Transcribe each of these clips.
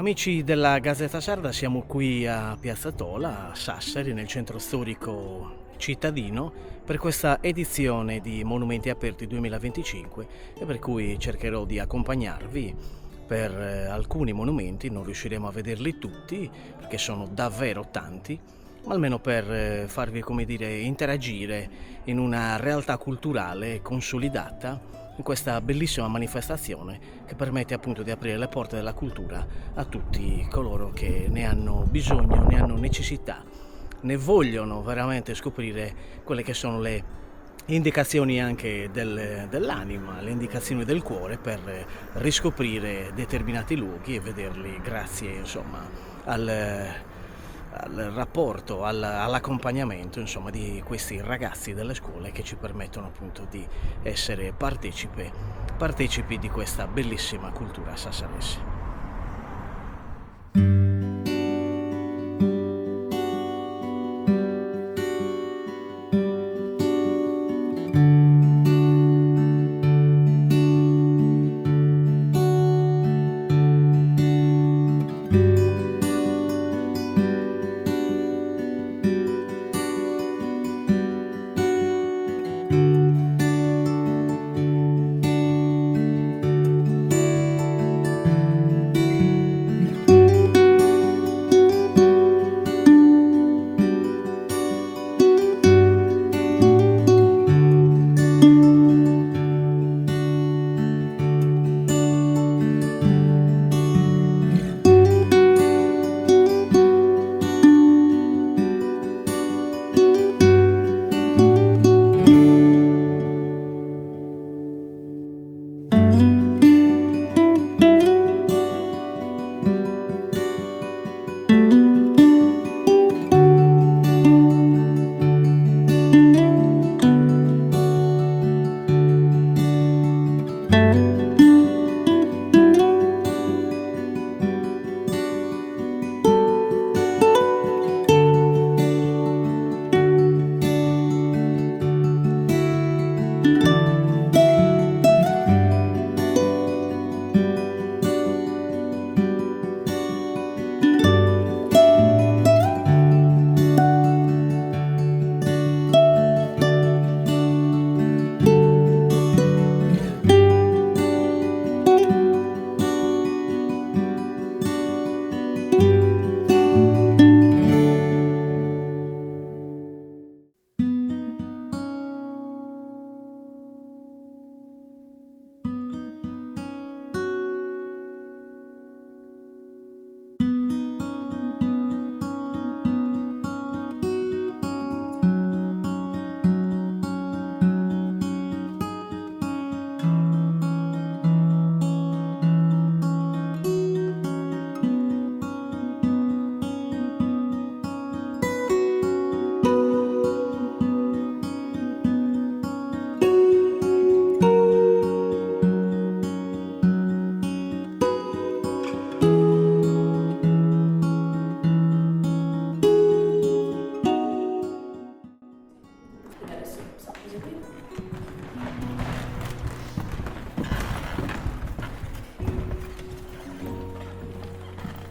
Amici della Gazzetta Sarda, siamo qui a Piazza Tola, a Sassari, nel centro storico cittadino, per questa edizione di Monumenti Aperti 2025 e per cui cercherò di accompagnarvi per alcuni monumenti. Non riusciremo a vederli tutti perché sono davvero tanti, ma almeno per farvi, come dire, interagire in una realtà culturale consolidata in questa bellissima manifestazione che permette appunto di aprire le porte della cultura a tutti coloro che ne hanno bisogno, ne hanno necessità, ne vogliono veramente scoprire quelle che sono le indicazioni anche dell'anima, le indicazioni del cuore per riscoprire determinati luoghi e vederli grazie insomma al rapporto, all'accompagnamento insomma di questi ragazzi delle scuole che ci permettono appunto di essere partecipi di questa bellissima cultura sassarese.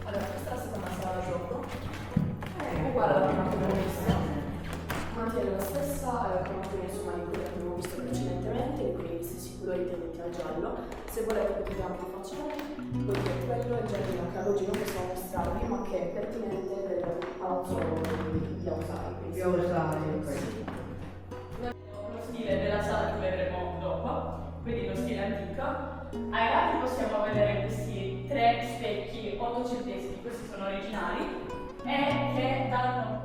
Allora, questa è la seconda sala gioco, uguale alla prima che abbiamo visto, mantiene la stessa cromatina insomma di quella che abbiamo visto precedentemente, quindi gli stessi colori tendenti al giallo. Se volete potete anche farcela, poiché quello è il giardino che ad oggi non possiamo mostrarvi, ma che è pertinente del palazzo di Ausari. Di Ausari, Sì. Lo stile della sala che vedremo dopo, quindi lo stile antico. Ai lati possiamo vedere questi tre specchi ottocenteschi, questi sono originali, e che danno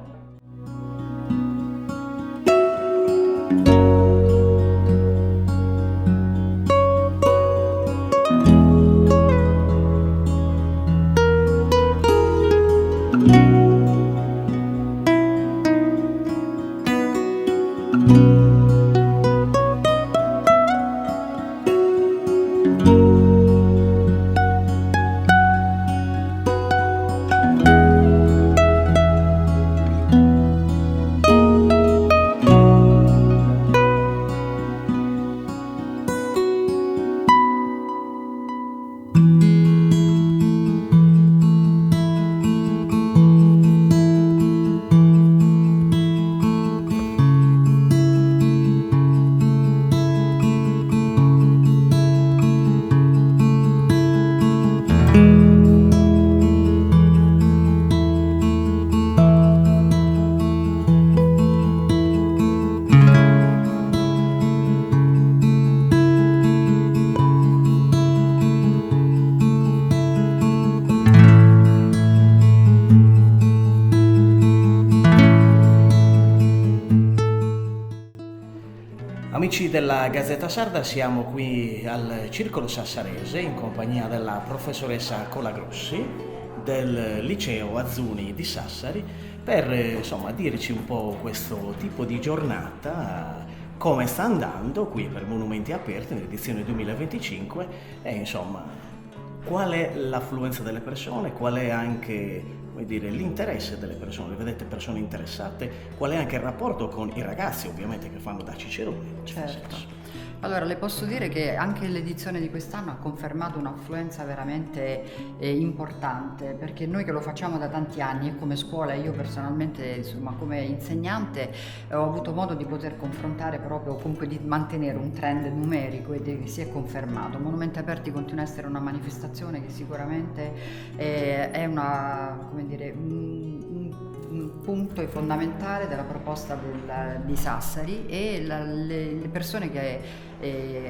Amici della Gazzetta Sarda, siamo qui al Circolo Sassarese in compagnia della professoressa Colagrossi del Liceo Azzuni di Sassari per dirci un po' questo tipo di giornata, come sta andando qui per Monumenti Aperti nell'edizione 2025 e qual è l'affluenza delle persone, qual è anche l'interesse delle persone, vedete persone interessate, qual è anche il rapporto con i ragazzi ovviamente che fanno da ciceroni. Certo. Allora, le posso dire che anche l'edizione di quest'anno ha confermato un'affluenza veramente importante, perché noi che lo facciamo da tanti anni e come scuola, io personalmente come insegnante ho avuto modo di poter confrontare proprio, comunque di mantenere un trend numerico e si è confermato. Monumenti Aperti continua a essere una manifestazione che sicuramente è un punto fondamentale della proposta di Sassari, e le persone che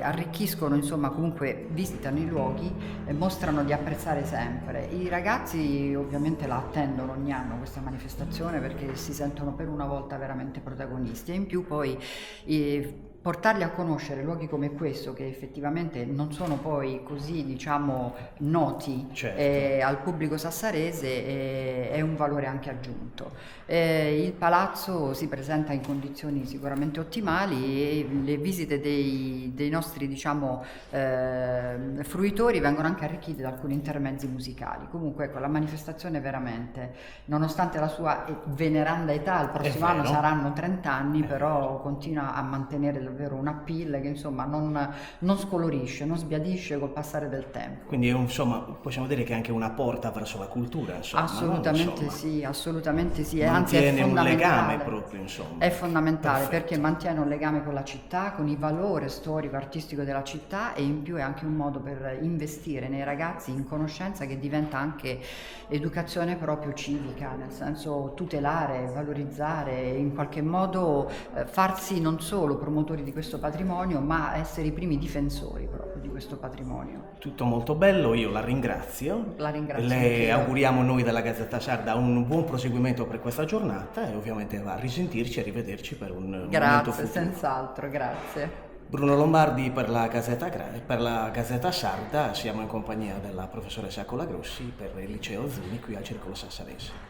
arricchiscono, comunque visitano i luoghi, mostrano di apprezzare sempre. I ragazzi ovviamente la attendono ogni anno questa manifestazione perché si sentono per una volta veramente protagonisti, e in più poi portarli a conoscere luoghi come questo, che effettivamente non sono poi così noti al pubblico sassarese, è un valore anche aggiunto. Il palazzo si presenta in condizioni sicuramente ottimali e le visite dei nostri fruitori vengono anche arricchite da alcuni intermezzi musicali. Comunque ecco, la manifestazione veramente, nonostante la sua veneranda età, il prossimo anno saranno 30 anni, però continua a mantenere davvero un appeal che non scolorisce, non sbiadisce col passare del tempo. Quindi possiamo dire che è anche una porta verso la cultura, assolutamente sì, assolutamente sì. Anzi, mantiene un legame proprio, è fondamentale. Perfetto. Perché mantiene un legame con la città, con il valore storico artistico della città, e in più è anche un modo per investire nei ragazzi in conoscenza, che diventa anche educazione proprio civica, nel senso tutelare, valorizzare, in qualche modo farsi non solo promotori di questo patrimonio, ma essere i primi difensori proprio di questo patrimonio. Tutto molto bello, io la ringrazio. La ringrazio. Le auguriamo noi della Gazzetta Sarda un buon proseguimento per questa giornata e ovviamente a risentirci e arrivederci per un momento futuro. Senz'altro, grazie. Bruno Lombardi per la Gazzetta Sarda, siamo in compagnia della professoressa Colagrossi per il Liceo Azzuni qui al Circolo Sassarese.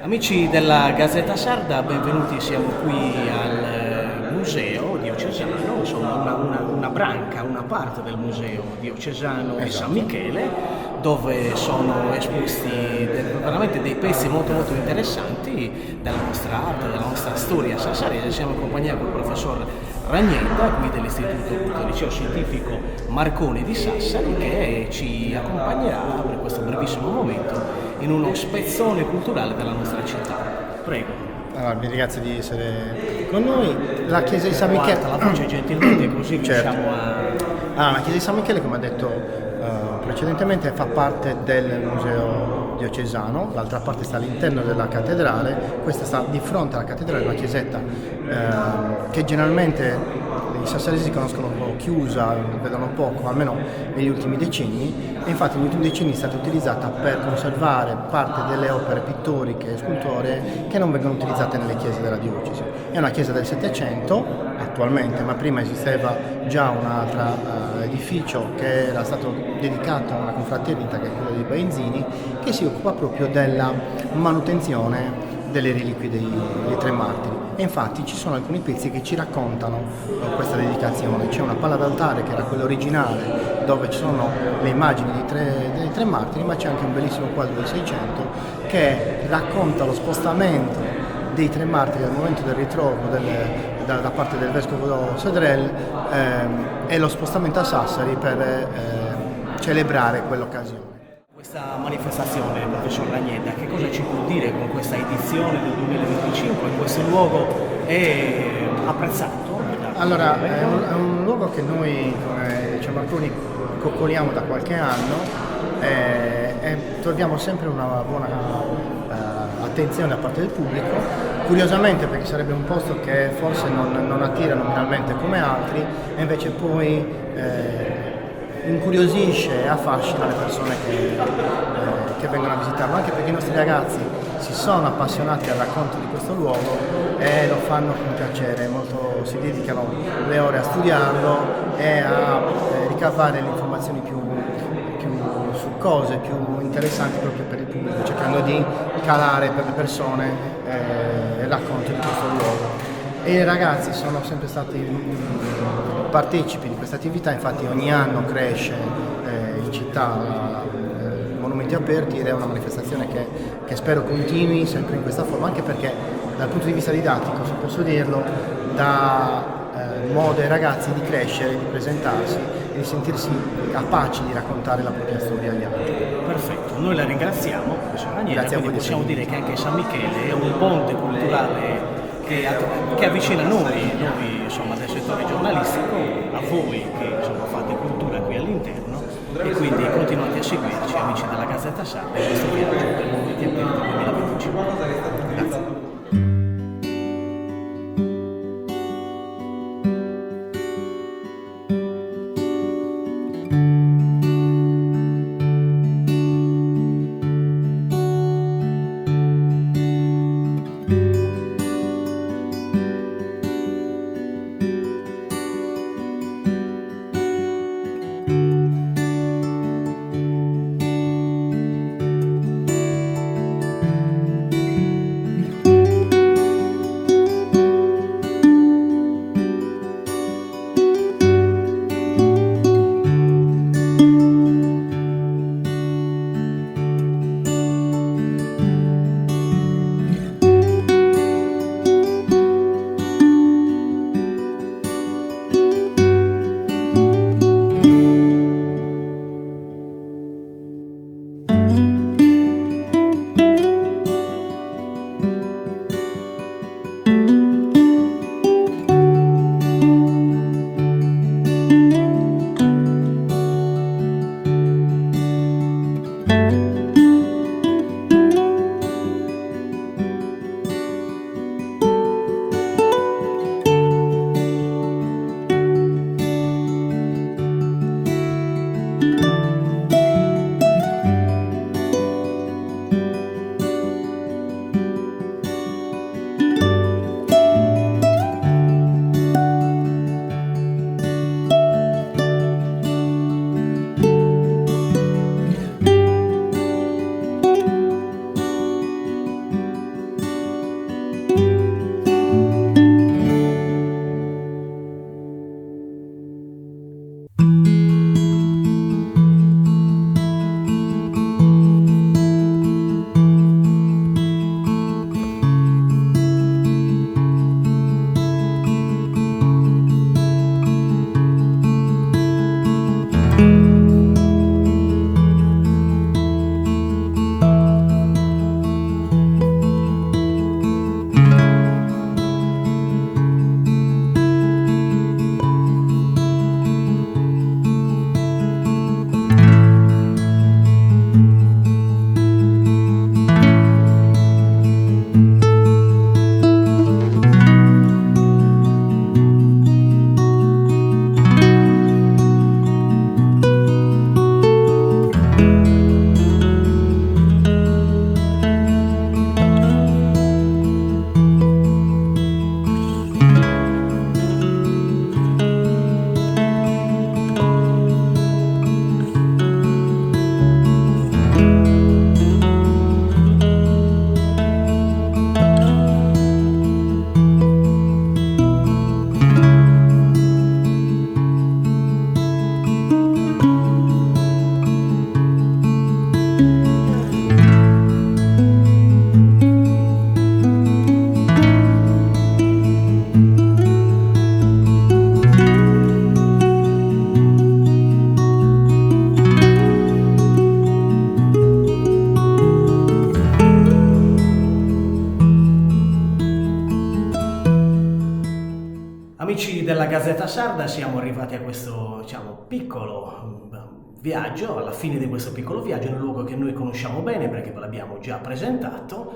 Amici della Gazzetta Sarda, benvenuti, siamo qui al Museo Diocesano, una branca, una parte del Museo Diocesano di San Michele, dove sono esposti veramente dei pezzi molto interessanti della nostra arte, della nostra storia sassarese. Siamo in compagnia con il professor Ragnetta, qui dell'Istituto del Liceo Scientifico Marconi di Sassari, che ci accompagnerà per questo brevissimo momento in uno spezzone culturale della nostra città. Prego. Allora, vi ringrazio di essere qui con noi. La chiesa di San Michele. Guarda, la voce gentilmente così Certo. riusciamo a... Allora, la chiesa di San Michele, come ha detto precedentemente, fa parte del museo diocesano, l'altra parte sta all'interno della cattedrale, questa sta di fronte alla cattedrale, una chiesetta che generalmente i sassaresi conoscono un po' chiusa, vedono poco, almeno negli ultimi decenni, e infatti negli ultimi decenni è stata utilizzata per conservare parte delle opere pittoriche e scultoree che non vengono utilizzate nelle chiese della diocesi. È una chiesa del Settecento attualmente, ma prima esisteva già un altro edificio che era stato dedicato a una confraternita, che è quella dei Baenzini, che si occupa proprio della manutenzione delle reliquie dei tre martiri. E infatti ci sono alcuni pezzi che ci raccontano questa dedicazione. C'è una palla d'altare che era quella originale, dove ci sono le immagini dei tre martiri, ma c'è anche un bellissimo quadro del 600 che racconta lo spostamento dei tre martiri al momento del ritrovo da parte del vescovo Sedrel e lo spostamento a Sassari per celebrare quell'occasione. Questa manifestazione, professor Ragneda, che cosa ci può dire con questa edizione del 2025? Questo luogo è apprezzato? Allora, è un luogo che noi, come diciamo alcuni, coccoliamo da qualche anno e troviamo sempre una buona attenzione da parte del pubblico, curiosamente perché sarebbe un posto che forse non attira nominalmente come altri, e invece poi incuriosisce e affascina le persone che vengono a visitarlo, anche perché i nostri ragazzi si sono appassionati al racconto di questo luogo e lo fanno con piacere, si dedicano le ore a studiarlo e a ricavare le informazioni più succose, più interessanti proprio per il pubblico, cercando di calare per le persone il racconto di questo luogo. E i ragazzi sono sempre stati partecipi di questa attività, infatti ogni anno cresce in città Monumenti Aperti, ed è una manifestazione che spero continui sempre in questa forma, anche perché dal punto di vista didattico, se posso dirlo, dà modo ai ragazzi di crescere, di presentarsi e di sentirsi capaci di raccontare la propria storia agli altri. Perfetto, noi la ringraziamo, professor Ragneda, Grazie a quindi voi. possiamo dire che anche San Michele è un ponte culturale che avvicina noi insomma, del settore giornalistico, a voi che insomma, fate cultura qui all'interno, e quindi continuate a seguirci, amici della Gazzetta Sarda, in questo viaggio per Monumenti Aperti 2025. Grazie. Amici della Gazzetta Sarda, siamo arrivati a questo, diciamo, piccolo viaggio, alla fine di questo piccolo viaggio, in un luogo che noi conosciamo bene perché ve l'abbiamo già presentato.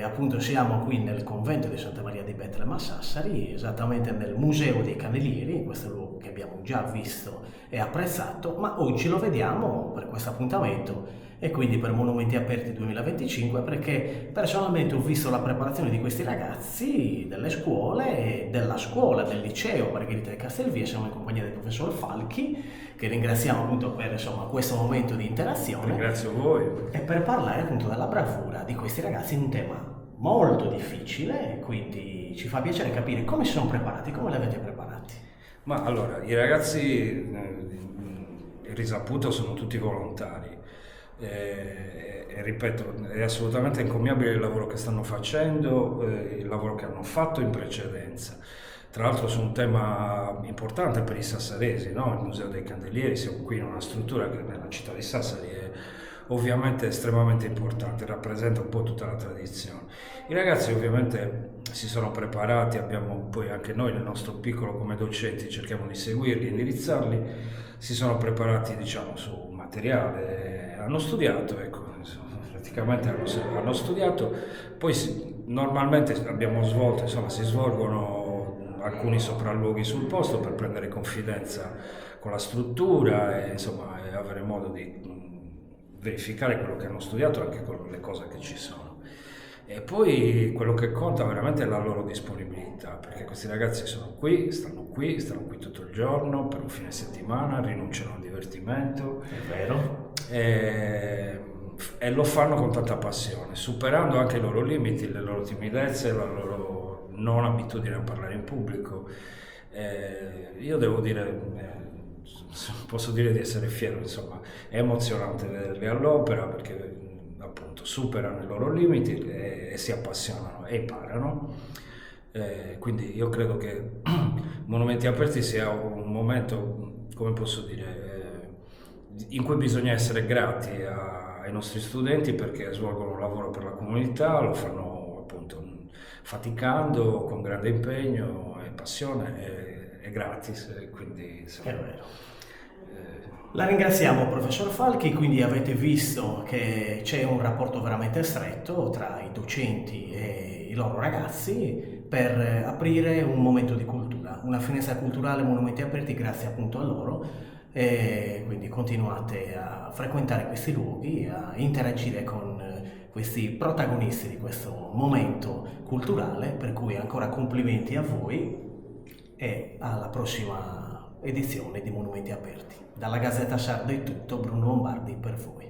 Appunto siamo qui nel convento di Santa Maria di Betlemme a Sassari, esattamente nel Museo dei Candelieri, questo luogo che abbiamo già visto e apprezzato, ma oggi lo vediamo per questo appuntamento e quindi per Monumenti Aperti 2025, perché personalmente ho visto la preparazione di questi ragazzi delle scuole, della scuola, del liceo Margherita di Castelvie. Siamo in compagnia del professor Falchi, che ringraziamo appunto per, insomma, questo momento di interazione. Ringrazio voi. E per parlare appunto della bravura di questi ragazzi in un tema molto difficile, quindi ci fa piacere capire come si sono preparati, come li avete preparati. Ma allora, i ragazzi, risaputo, sono tutti volontari. E ripeto, è assolutamente encomiabile il lavoro che stanno facendo, il lavoro che hanno fatto in precedenza. Tra l'altro su un tema importante per i sassaresi, no? Il Museo dei Candelieri, siamo qui in una struttura che nella città di Sassari è ovviamente estremamente importante, rappresenta un po' tutta la tradizione. I ragazzi ovviamente si sono preparati, abbiamo poi anche noi nel nostro piccolo come docenti cerchiamo di seguirli, indirizzarli, si sono preparati diciamo su materiale, hanno studiato, ecco, praticamente hanno studiato, poi normalmente abbiamo svolto, insomma si svolgono alcuni sopralluoghi sul posto per prendere confidenza con la struttura e insomma avere modo di verificare quello che hanno studiato anche con le cose che ci sono. E poi quello che conta veramente è la loro disponibilità, perché questi ragazzi sono qui tutto il giorno, per un fine settimana, rinunciano al divertimento. È vero. E lo fanno con tanta passione, superando anche i loro limiti, le loro timidezze, la loro non abitudine a parlare in pubblico. Io devo dire, posso dire di essere fiero, insomma, è emozionante vederli all'opera perché appunto superano i loro limiti e si appassionano e imparano. Quindi io credo che Monumenti Aperti sia un momento, come posso dire, in cui bisogna essere grati ai nostri studenti perché svolgono un lavoro per la comunità, lo fanno appunto faticando, con grande impegno e passione e gratis, quindi insomma, È vero. La ringraziamo professor Falchi, quindi avete visto che c'è un rapporto veramente stretto tra i docenti e i loro ragazzi per aprire un momento di cultura, una finestra culturale Monumenti Aperti grazie appunto a loro, e quindi continuate a frequentare questi luoghi, a interagire con questi protagonisti di questo momento culturale, per cui ancora complimenti a voi e alla prossima edizione di Monumenti Aperti. Dalla Gazzetta Sarda è tutto, Bruno Lombardi per voi.